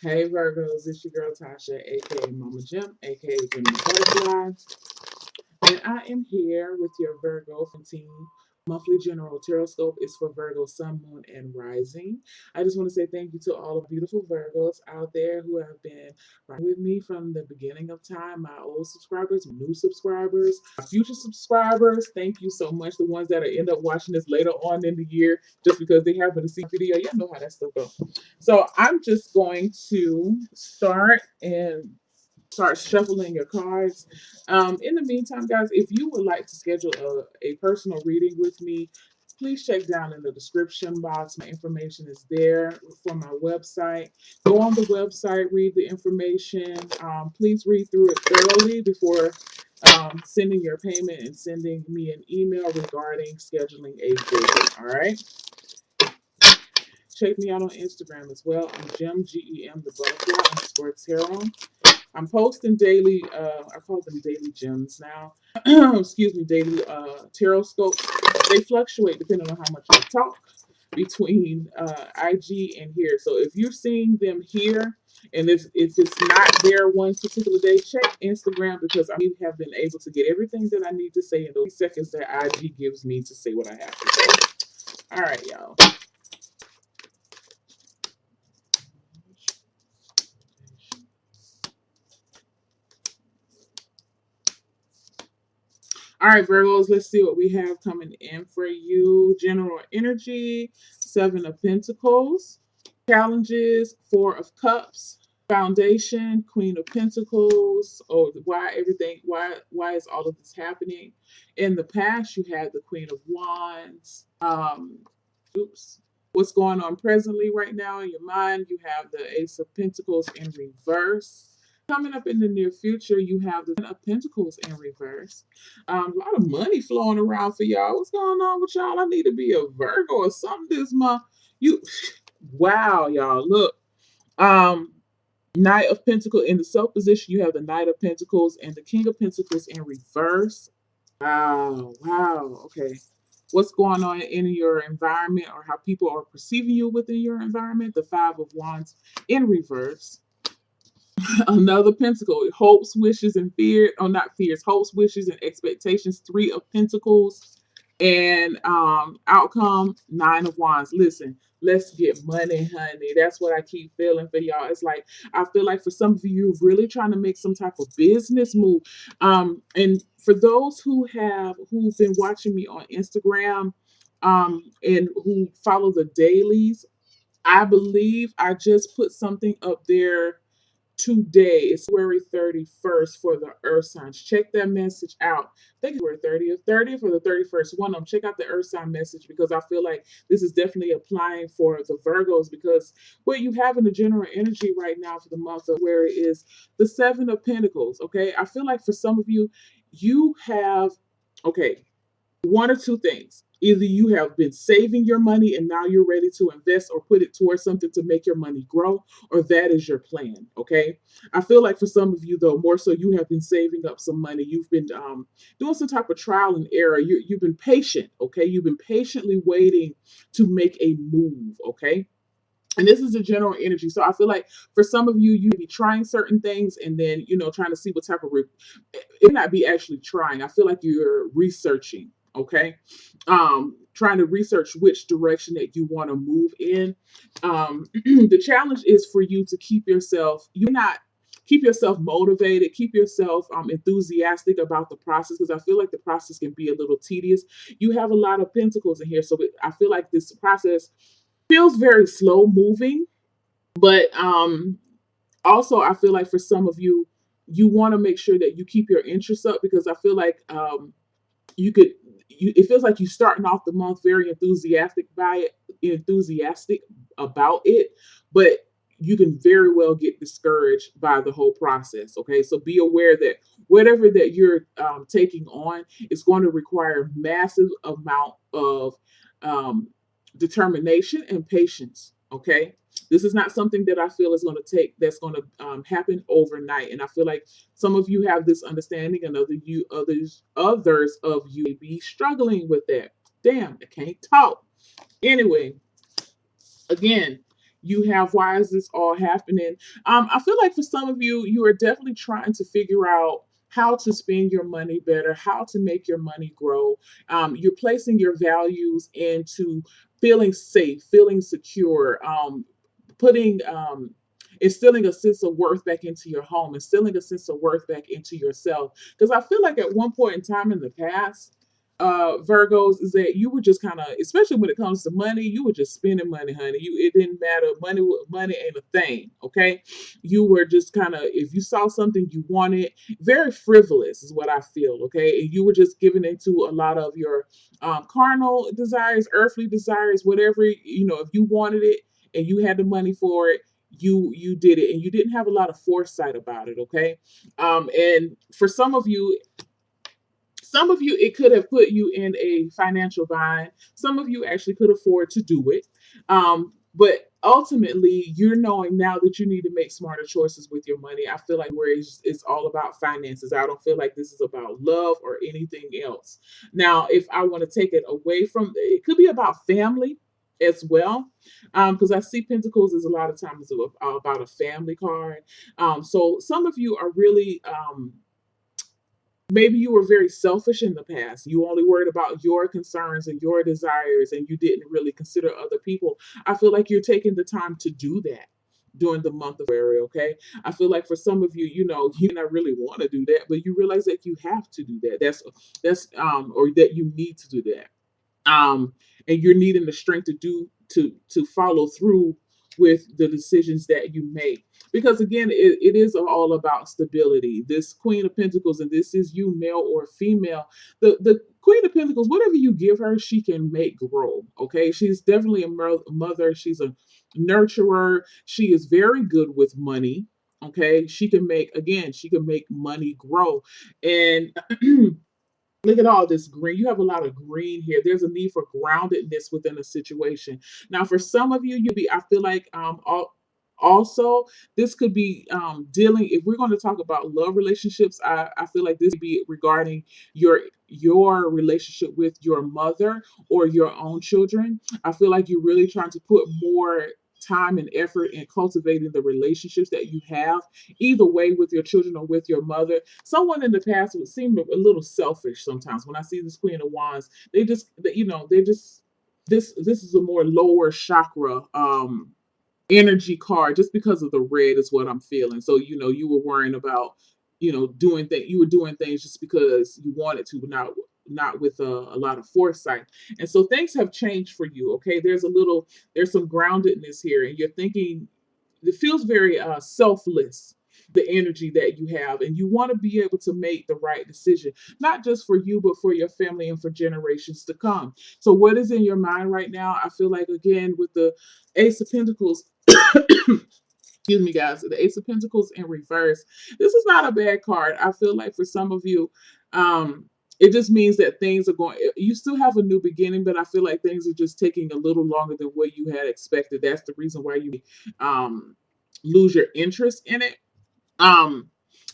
Hey Virgos, it's your girl Tasha, aka Mama Jim, aka Jim the Butterfly, and I am here with your Virgo 15 monthly general tarot scope. Is for Virgo, Sun, Moon, and Rising. I just want to say thank you to all the beautiful Virgos out there who have been riding with me from the beginning of time. My old subscribers, new subscribers, my future subscribers. Thank you so much. The ones that end up watching this later on in the year just because they happen to see the video. Y'all know how that stuff goes. So I'm just going to start shuffling your cards. In the meantime, guys, if you would like to schedule a personal reading with me, please check down in the description box. My information is there for my website. Go on the website, read the information. Please read through it thoroughly before sending your payment and sending me an email regarding scheduling a visit. All right. Check me out on Instagram as well. I'm Gem, Gem, the butterfly _tarot. I'm posting daily, I call them daily gems now. Excuse me, daily tarot scopes. They fluctuate depending on how much I talk between IG and here. So if you're seeing them here, and if it's not there one particular day, check Instagram because I have been able to get everything that I need to say in those seconds that IG gives me to say what I have to say. All right, y'all. All right, Virgos, let's see what we have coming in for you. General energy, Seven of Pentacles, challenges, Four of Cups, foundation, Queen of Pentacles. Oh, why is all of this happening? In the past, you had the Queen of Wands. Oops. What's going on presently right now in your mind? You have the Ace of Pentacles in reverse. Coming up in the near future, you have the Ten of Pentacles in reverse. A lot of money flowing around for y'all. What's going on with y'all? I need to be a Virgo or something this month. You, wow, y'all. Look, Knight of Pentacles in the self position. You have the Knight of Pentacles and the King of Pentacles in reverse. Wow, wow. Okay. What's going on in your environment or how people are perceiving you within your environment? The Five of Wands in reverse. Another pentacle, hopes, wishes, and fear. Oh, not fears, hopes, wishes, and expectations. Three of Pentacles. And outcome, Nine of Wands. Listen, let's get money, honey. That's what I keep feeling for y'all. It's like I feel like for some of you really trying to make some type of business move. And for those who've been watching me on Instagram, and who follow the dailies, I believe I just put something up there today. It's February 31st for the Earth signs. Check that message out. I think it's February 30th or the 31st. One of them. Check out the Earth sign message because I feel like this is definitely applying for the Virgos because what you have in the general energy right now for the month of February is the Seven of Pentacles. Okay. I feel like for some of you, you have, okay, one or two things. Either you have been saving your money and now you're ready to invest or put it towards something to make your money grow, or that is your plan. Okay. I feel like for some of you, though, more so you have been saving up some money. You've been doing some type of trial and error. You've been patient. Okay. You've been patiently waiting to make a move. Okay. And this is a general energy. So I feel like for some of you, you be trying certain things and then, trying to see what type of, it not be actually trying. I feel like you're researching. Okay. Trying to research which direction that you want to move in. The challenge is for you to keep yourself motivated, keep yourself enthusiastic about the process because I feel like the process can be a little tedious. You have a lot of pentacles in here. So I feel like this process feels very slow moving, but also I feel like for some of you, you want to make sure that you keep your interest up because I feel like you could it feels like you're starting off the month very enthusiastic about it, but you can very well get discouraged by the whole process. Okay, so be aware that whatever that you're taking on is going to require massive amount of um, determination and patience. Okay, this is not something that I feel is going to that's going to happen overnight, and I feel like some of you have this understanding, and others of you may be struggling with that. Damn, I can't talk. Anyway, again, you have? Why is this all happening? I feel like for some of you, you are definitely trying to figure out how to spend your money better, how to make your money grow. You're placing your values into feeling safe, feeling secure, putting instilling a sense of worth back into your home, instilling a sense of worth back into yourself. Because I feel like at one point in time in the past, Virgos, is that you were just kind of, especially when it comes to money, you were just spending money, honey. It didn't matter. Money ain't a thing. Okay, you were just kind of, if you saw something you wanted, very frivolous is what I feel. Okay, and you were just giving into a lot of your carnal desires, earthly desires, whatever, if you wanted it and you had the money for it, you did it, and you didn't have a lot of foresight about it. Okay, and for some of you, it could have put you in a financial bind. Some of you actually could afford to do it. But ultimately, you're knowing now that you need to make smarter choices with your money. I feel like where it's all about finances. I don't feel like this is about love or anything else. Now, if I want to take it away from, it could be about family as well, because I see Pentacles is a lot of times about a family card. So some of you are really maybe you were very selfish in the past. You only worried about your concerns and your desires, and you didn't really consider other people. I feel like you're taking the time to do that during the month of February, okay? I feel like for some of you, you not really want to do that, but you realize that you have to do that. That's or that you need to do that. And you're needing the strength to follow through with the decisions that you make, because again, it is all about stability. This Queen of Pentacles, and this is you, male or female. The Queen of Pentacles, whatever you give her, she can make grow. Okay, she's definitely a mother. She's a nurturer. She is very good with money. Okay, she can make money grow. And look at all this green. You have a lot of green here. There's a need for groundedness within a situation. Now, for some of you, I feel like also this could be dealing. If we're going to talk about love relationships, I feel like this could be regarding your relationship with your mother or your own children. I feel like you're really trying to put more time and effort in cultivating the relationships that you have, either way, with your children or with your mother. Someone in the past would seem a little selfish sometimes. When I see this Queen of Wands, they just this is a more lower chakra energy card, just because of the red is what I'm feeling. So you were worrying about doing things just because you wanted to, but not with a lot of foresight. And so things have changed for you. Okay, there's some groundedness here, and you're thinking, it feels very selfless, the energy that you have, and you want to be able to make the right decision, not just for you but for your family and for generations to come. So what is in your mind right now? I feel like, again, with the Ace of Pentacles, excuse me, guys, the Ace of Pentacles in reverse, this is not a bad card. I feel like for some of you, it just means that things are going, you still have a new beginning, but I feel like things are just taking a little longer than what you had expected. That's the reason why you um lose your interest in it. um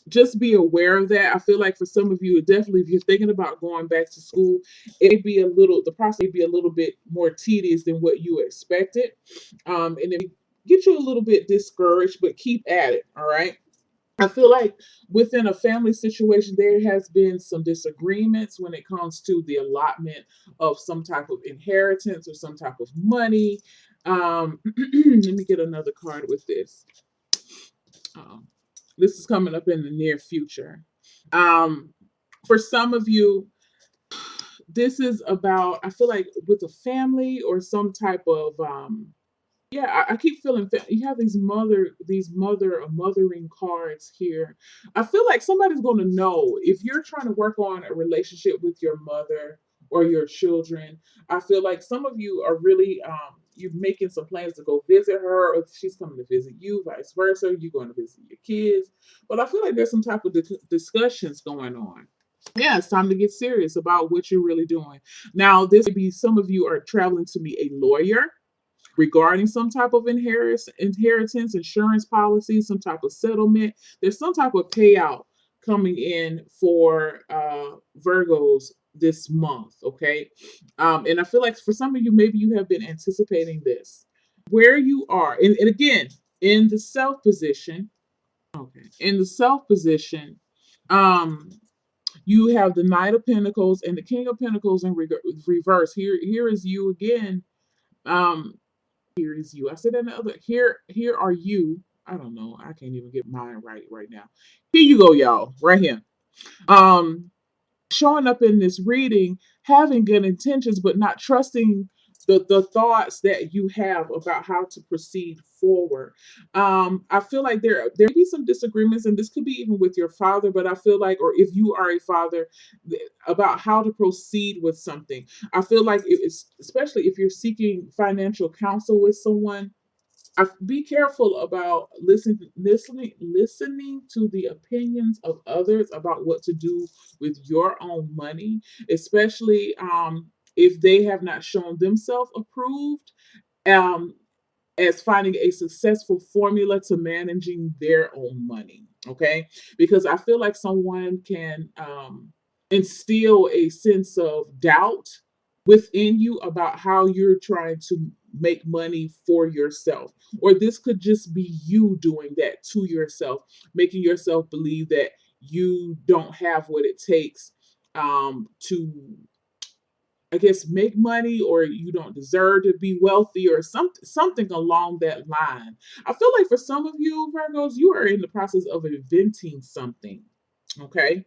just be aware of that. I feel like for some of you, definitely, if you're thinking about going back to school, the process may be a little bit more tedious than what you expected. And it get you a little bit discouraged, but keep at it. All right. I feel like within a family situation, there has been some disagreements when it comes to the allotment of some type of inheritance or some type of money. Let me get another card with this. Um, this is coming up in the near future. Um, for some of you, this is about, I feel like, with a family or some type of yeah, I keep feeling you have these mothering cards here. I feel like somebody's going to know if you're trying to work on a relationship with your mother or your children. I feel like some of you are really you're making some plans to go visit her, or she's coming to visit you, vice versa. You're going to visit your kids, but I feel like there's some type of discussions going on. Yeah, it's time to get serious about what you're really doing. Now, this may be, some of you are traveling to meet a lawyer regarding some type of inheritance, insurance policy, some type of settlement. There's some type of payout coming in for Virgos this month. Okay, and I feel like for some of you, maybe you have been anticipating this. where you are, and again, in the self position, okay, in the self position, um, you have the Knight of Pentacles and the King of Pentacles in reverse. Here is you again. Um, here is you. I said that in the other. Here are you. I don't know. I can't even get mine right now. Here you go, y'all. Right here. Um, showing up in this reading, having good intentions, but not trusting the thoughts that you have about how to proceed forward. I feel like there may be some disagreements, and this could be even with your father, but I feel like, or if you are a father, about how to proceed with something. I feel like it's, especially if you're seeking financial counsel with someone, be careful about listening to the opinions of others about what to do with your own money, especially if they have not shown themselves approved. Um, as finding a successful formula to managing their own money. Okay. Because I feel like someone can instill a sense of doubt within you about how you're trying to make money for yourself. Or this could just be you doing that to yourself, making yourself believe that you don't have what it takes to, I guess, make money, or you don't deserve to be wealthy, or something along that line. I feel like for some of you Virgos, you are in the process of inventing something. Okay.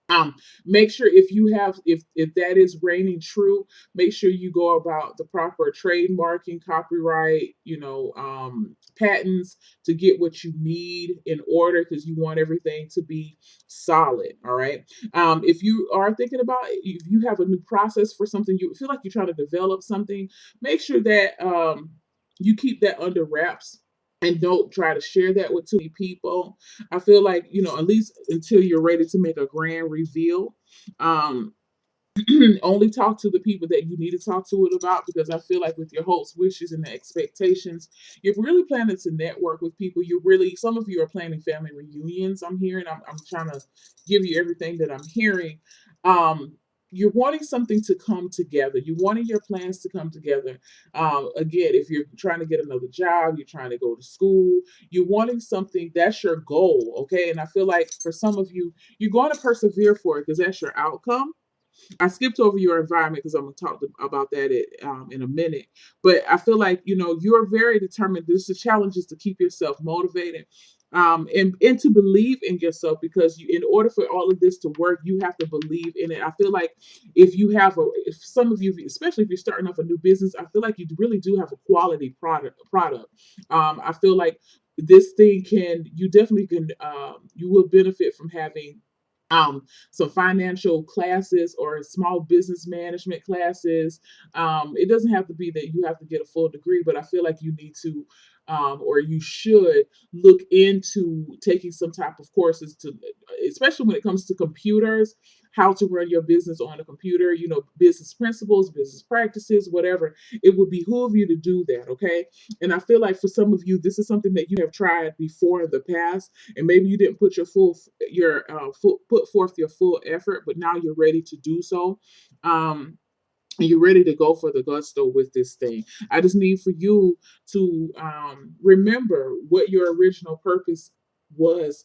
um Make sure, if you have, if that is reigning true, make sure you go about the proper trademarking, copyright, patents, to get what you need in order, because you want everything to be solid. All right. If you are thinking about, if you have a new process for something, you feel like you're trying to develop something, make sure that you keep that under wraps and don't try to share that with too many people. I feel like, at least until you're ready to make a grand reveal, um, only talk to the people that you need to talk to it about, because I feel like with your hopes, wishes, and the expectations, you're really planning to network with people. Some of you are planning family reunions. I'm hearing, I'm trying to give you everything that I'm hearing. Um, you're wanting something to come together. You're wanting your plans to come together. Again, if you're trying to get another job, you're trying to go to school, you're wanting something, that's your goal. Okay. And I feel like for some of you, you're going to persevere for it because that's your outcome. I skipped over your environment because I'm going to talk about that in a minute. But I feel like, you're very determined. This the challenge is to keep yourself motivated, and to believe in yourself, because in order for all of this to work, you have to believe in it. I feel like if some of you, especially if you're starting off a new business, I feel like you really do have a quality product. I feel like this thing you definitely can, you will benefit from having some financial classes or small business management classes. It doesn't have to be that you have to get a full degree, but I feel like you need to, or you should look into taking some type of courses to, especially when it comes to computers, how to run your business on a computer, business principles, business practices, whatever. It would behoove you to do that. Okay. And I feel like for some of you, this is something that you have tried before in the past, and maybe you didn't put put forth your full effort, but now you're ready to do so. And you're ready to go for the gusto with this thing. I just need for you to remember what your original purpose was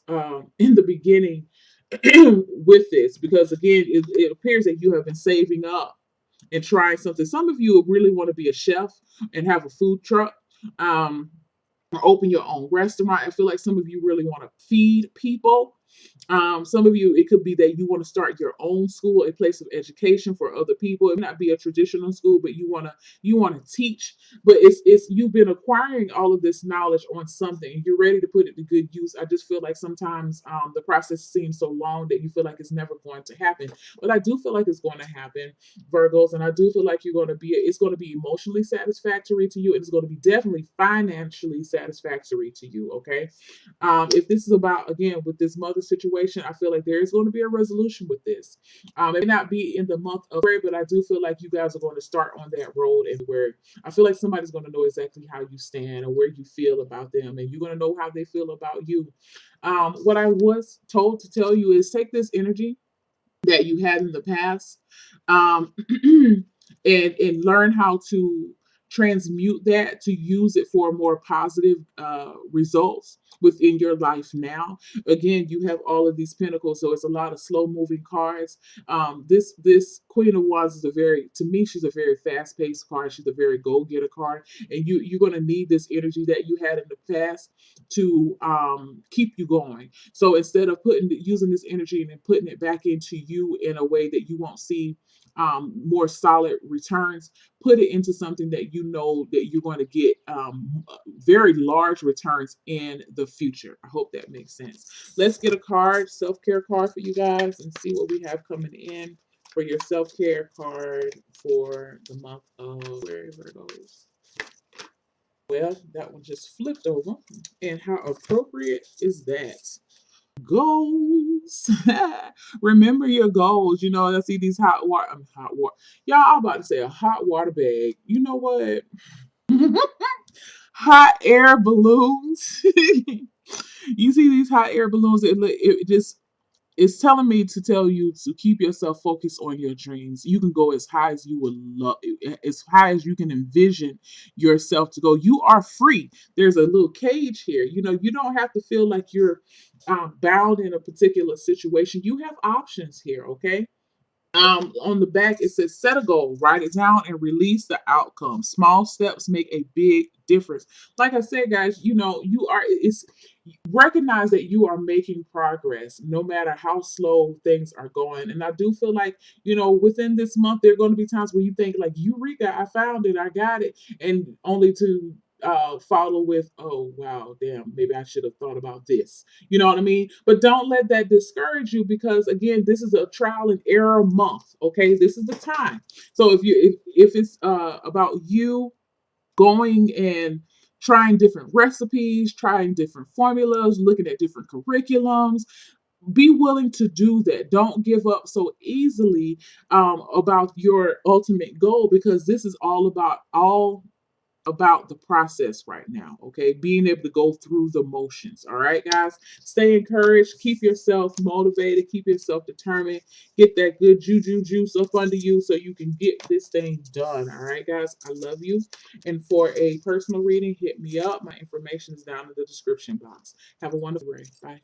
in the beginning with this, because again, it appears that you have been saving up and trying something. Some of you really want to be a chef and have a food truck. Um, or open your own restaurant. I feel like some of you really want to feed people. Some of you, it could be that you want to start your own school, a place of education for other people. It may not be a traditional school, but you want to teach. But it's you've been acquiring all of this knowledge on something, and you're ready to put it to good use. I just feel like sometimes the process seems so long that you feel like it's never going to happen. But I do feel like it's going to happen, Virgos, and I do feel like it's going to be emotionally satisfactory to you, and it's going to be definitely financially satisfactory to you. Okay. If this is about, again, with this mother situation, I feel like there is going to be a resolution with this. It may not be in the month of February, but I do feel like you guys are going to start on that road, and where I feel like somebody's going to know exactly how you stand or where you feel about them, and you're going to know how they feel about you. What I was told to tell you is take this energy that you had in the past, um, and learn how to transmute that to use it for more positive results within your life now. Again, you have all of these pentacles, so it's a lot of slow moving cards. This Queen of Wands is a very, to me, she's a very fast paced card. She's a very go getter card, and you're going to need this energy that you had in the past to keep you going. So instead of using this energy and then putting it back into you in a way that you won't see more solid returns, put it into something that you know that you're going to get very large returns in the future. I hope that makes sense. Let's get a card, self-care card for you guys, and see what we have coming in for your self-care card for the month of Virgos. Well, that one just flipped over. And how appropriate is that? Goals. Remember your goals. You know, I see these hot water. Y'all, I'm about to say a hot water bag. You know what? Hot air balloons. You see these hot air balloons. It just, it's telling me to tell you to keep yourself focused on your dreams. You can go as high as you would love, as high as you can envision yourself to go. You are free. There's a little cage here. You know, you don't have to feel like you're bound in a particular situation. You have options here, okay? On the back it says set a goal, write it down, and release the outcome. Small steps make a big difference. Like I said, guys, you know, it's recognize that you are making progress no matter how slow things are going. And I do feel like, you know, within this month there are going to be times where you think like, Eureka, I found it, I got it, and only to follow with, oh wow, damn, maybe I should have thought about this. You know what I mean? But don't let that discourage you, because again, this is a trial and error month. Okay, this is the time. So if it's about you going and trying different recipes, trying different formulas, looking at different curriculums, be willing to do that. Don't give up so easily about your ultimate goal, because this is all about the process right now, okay? Being able to go through the motions, all right, guys? Stay encouraged, keep yourself motivated, keep yourself determined, get that good juju juice up under you so you can get this thing done, all right, guys? I love you. And for a personal reading, hit me up. My information is down in the description box. Have a wonderful day. Bye.